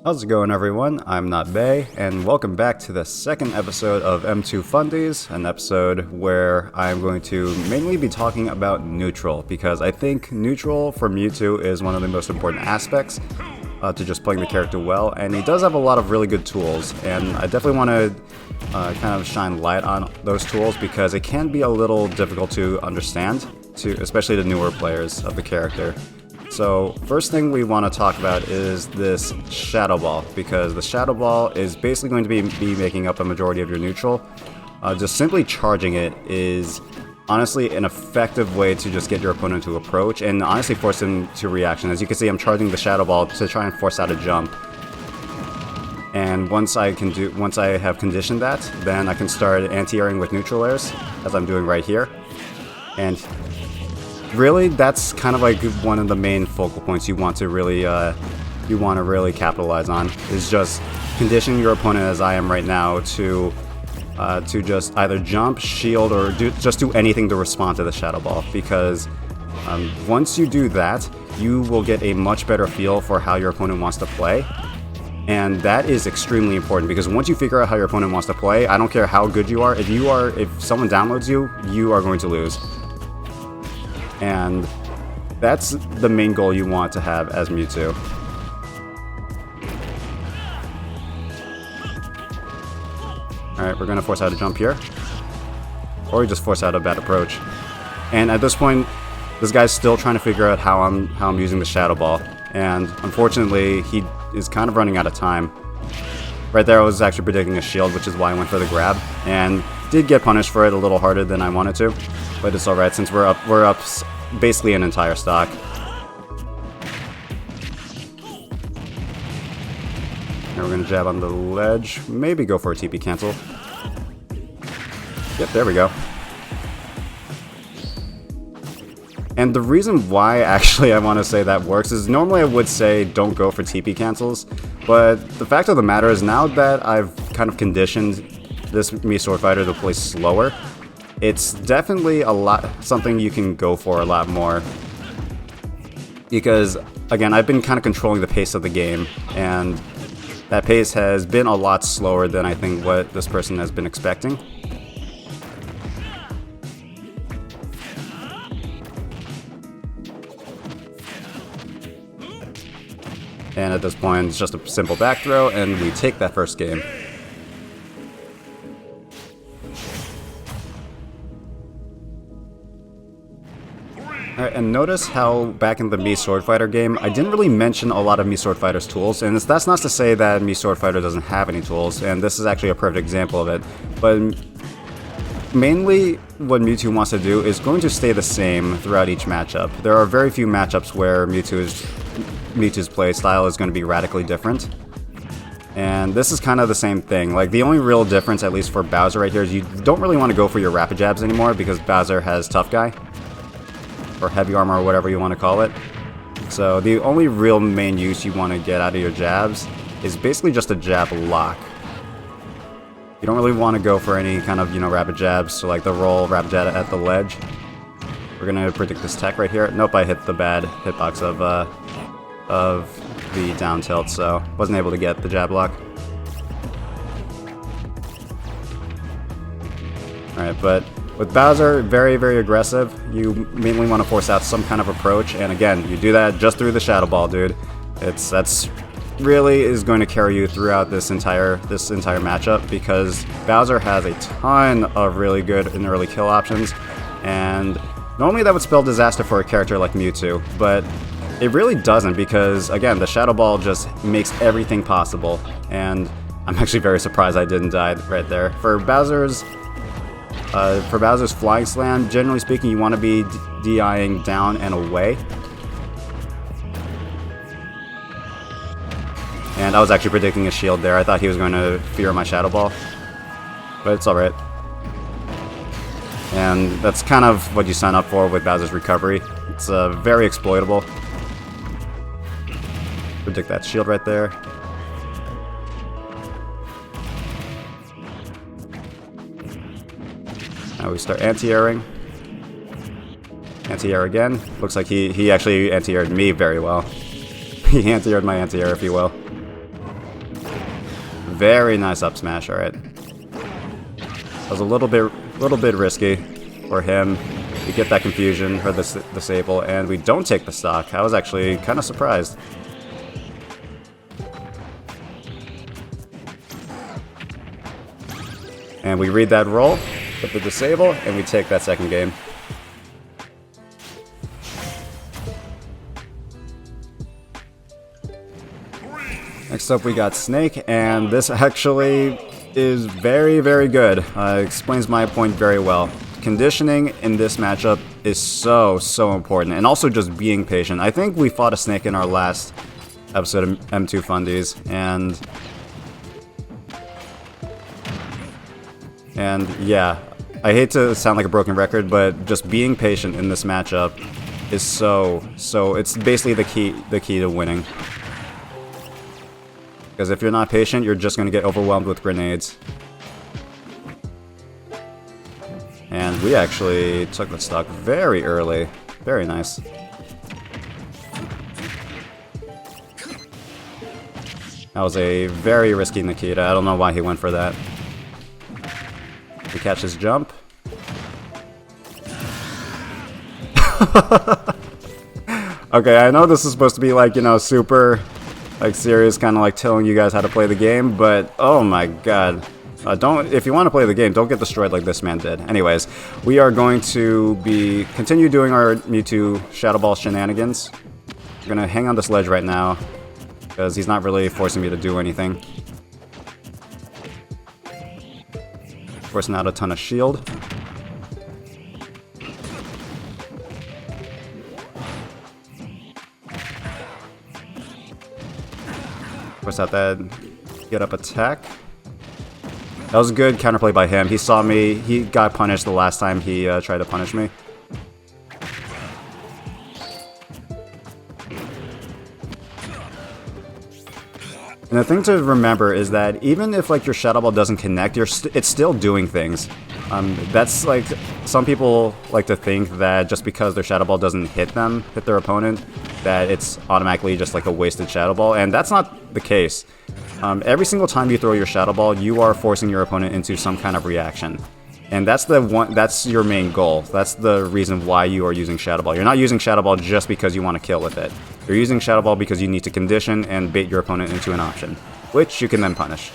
How's it going, everyone? I'm NotBae, and welcome back to the second episode of M2 Fundies, an episode where I'm going to mainly be talking about neutral, because I think neutral for Mewtwo is one of the most important aspects to just playing the character well, and he does have a lot of really good tools, and I definitely want to kind of shine light on those tools because it can be a little difficult to understand, especially to newer players of the character. So first thing we want to talk about is this Shadow Ball, because the Shadow Ball is basically going to be making up a majority of your neutral. Just simply charging it is honestly an effective way to just get your opponent to approach and honestly force him to reaction. As you can see, I'm charging the Shadow Ball to try and force out a jump. And once I have conditioned that, then I can start anti-airing with neutral airs, as I'm doing right here. And really, that's kind of like one of the main focal points you want to really capitalize on, is just conditioning your opponent, as I am right now, to just either jump, shield, or just do anything to respond to the Shadow Ball. Because once you do that, you will get a much better feel for how your opponent wants to play. And that is extremely important, because once you figure out how your opponent wants to play, I don't care how good you are, if someone downloads you, you are going to lose. And that's the main goal you want to have as Mewtwo. Alright, we're going to force out a jump here. Or we just force out a bad approach. And at this point, this guy's still trying to figure out how I'm using the Shadow Ball. And unfortunately, he is kind of running out of time. Right there, I was actually predicting a shield, which is why I went for the grab. And did get punished for it a little harder than I wanted to. But it's alright, since we're up basically an entire stock. Now we're going to jab on the ledge. Maybe go for a TP cancel. Yep, there we go. And the reason why actually I want to say that works is normally I would say don't go for TP cancels. But the fact of the matter is, now that I've kind of conditioned this Mii Sword Fighter to play slower, it's definitely something you can go for a lot more. Because, again, I've been kind of controlling the pace of the game, and that pace has been a lot slower than I think what this person has been expecting. And at this point, it's just a simple back throw, and we take that first game. Alright, and notice how back in the Mii Sword Fighter game, I didn't really mention a lot of Mii Sword Fighter's tools, and that's not to say that Mii Sword Fighter doesn't have any tools, and this is actually a perfect example of it. But mainly what Mewtwo wants to do is going to stay the same throughout each matchup. There are very few matchups where Mewtwo's play style is going to be radically different. And this is kind of the same thing. Like, the only real difference, at least for Bowser right here, is you don't really want to go for your rapid jabs anymore, because Bowser has Tough Guy, or Heavy Armor, or whatever you want to call it. So the only real main use you want to get out of your jabs is basically just a jab lock. You don't really want to go for any kind of, rapid jabs, so like the roll, rapid jab at the ledge. We're going to predict this tech right here. Nope, I hit the bad hitbox of the down tilt, so wasn't able to get the jab lock. Alright, but with Bowser, very, very aggressive. You mainly want to force out some kind of approach, and again, you do that just through the Shadow Ball, dude. That's really is going to carry you throughout this entire matchup, because Bowser has a ton of really good and early kill options, and normally that would spell disaster for a character like Mewtwo, but it really doesn't, because again, the Shadow Ball just makes everything possible, and I'm actually very surprised I didn't die right there. For Bowser's Flying Slam, generally speaking, you want to be DIing down and away. And I was actually predicting a shield there. I thought he was going to fear my Shadow Ball. But it's alright. And that's kind of what you sign up for with Bowser's recovery. It's very exploitable. Predict that shield right there. Now we start anti-airing. Anti-air again. Looks like he actually anti-aired me very well. He anti-aired my anti-air, if you will. Very nice up smash, alright. That was a little bit risky for him. We get that confusion, or the disable, and we don't take the stock. I was actually kind of surprised. And we read that roll with the disable, and we take that second game. Next up we got Snake, and this actually is very, very good. Explains my point very well. Conditioning in this matchup is so important, and also just being patient. I think we fought a Snake in our last episode of M2 Fundies, and yeah, I hate to sound like a broken record, but just being patient in this matchup is so it's basically the key to winning. Because if you're not patient, you're just going to get overwhelmed with grenades. And we actually took the stock very early. Very nice. That was a very risky Nikita. I don't know why he went for that. We catch his jump. Okay, I know this is supposed to be like, you know, super like serious, kind of like telling you guys how to play the game, but oh my god. If you want to play the game, don't get destroyed like this man did. Anyways, we are going to continue doing our Mewtwo Shadow Ball shenanigans. We're gonna hang on this ledge right now, because he's not really forcing me to do anything. Forcing out a ton of shield. Force out that get up attack. That was a good counterplay by him. He saw me. He got punished the last time he tried to punish me. And the thing to remember is that even if like your Shadow Ball doesn't connect, it's still doing things. That's like, some people like to think that just because their Shadow Ball doesn't hit their opponent, that it's automatically just like a wasted Shadow Ball, and that's not the case. Every single time you throw your Shadow Ball, you are forcing your opponent into some kind of reaction. And that's your main goal. That's the reason why you are using Shadow Ball. You're not using Shadow Ball just because you want to kill with it. You're using Shadow Ball because you need to condition and bait your opponent into an option, which you can then punish.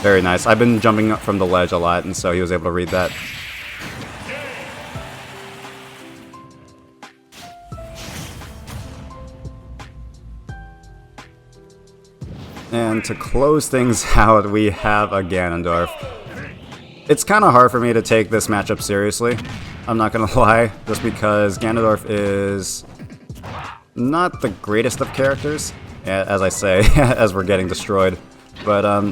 Very nice. I've been jumping up from the ledge a lot, and so he was able to read that. And to close things out, we have a Ganondorf. It's kind of hard for me to take this matchup seriously, I'm not gonna lie, just because Ganondorf is not the greatest of characters, as I say, as we're getting destroyed. But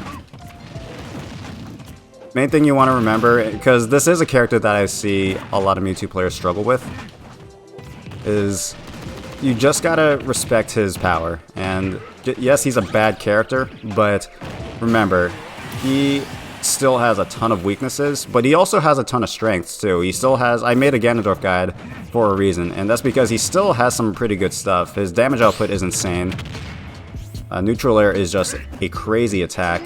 main thing you want to remember, because this is a character that I see a lot of Mewtwo players struggle with, is you just gotta respect his power. And yes, he's a bad character, but remember, he still has a ton of weaknesses, but he also has a ton of strengths too. He still has, I made a Ganondorf guide for a reason, and that's because he still has some pretty good stuff. His damage output is insane. Neutral Air is just a crazy attack.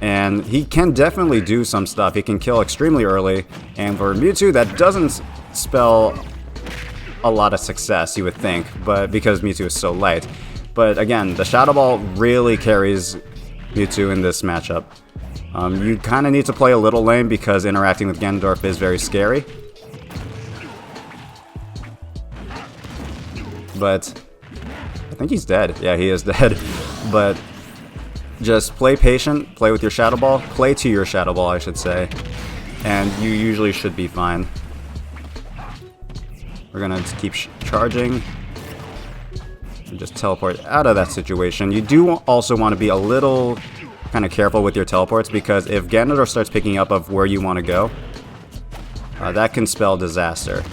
And he can definitely do some stuff. He can kill extremely early, and for Mewtwo, that doesn't spell a lot of success, you would think, but because Mewtwo is so light. But again, the Shadow Ball really carries Mewtwo in this matchup. You kind of need to play a little lame because interacting with Ganondorf is very scary. But I think he's dead. Yeah, he is dead. But just play patient, play with your Shadow Ball, play to your Shadow Ball, I should say, and you usually should be fine. We're gonna just keep charging and just teleport out of that situation. You do also want to be a little kind of careful with your teleports, because if Ganondorf starts picking up of where you want to go, that can spell disaster.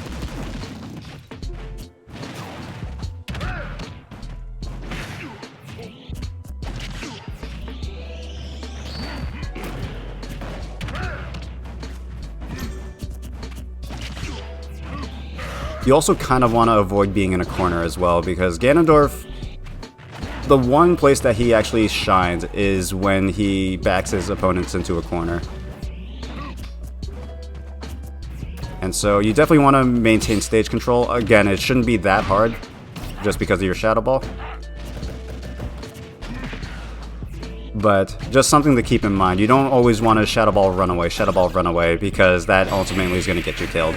You also kind of want to avoid being in a corner as well, because Ganondorf The one place that he actually shines is when he backs his opponents into a corner. And so you definitely want to maintain stage control. Again, it shouldn't be that hard just because of your Shadow Ball. But just something to keep in mind. You don't always want to Shadow Ball run away, because that ultimately is going to get you killed.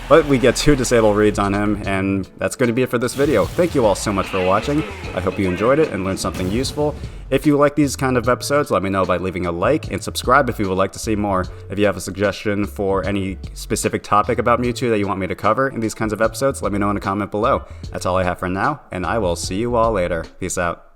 But we get 2 disable reads on him, and that's going to be it for this video. Thank you all so much for watching. I hope you enjoyed it and learned something useful. If you like these kind of episodes, let me know by leaving a like, and subscribe if you would like to see more. If you have a suggestion for any specific topic about Mewtwo that you want me to cover in these kinds of episodes, let me know in a comment below. That's all I have for now, and I will see you all later. Peace out.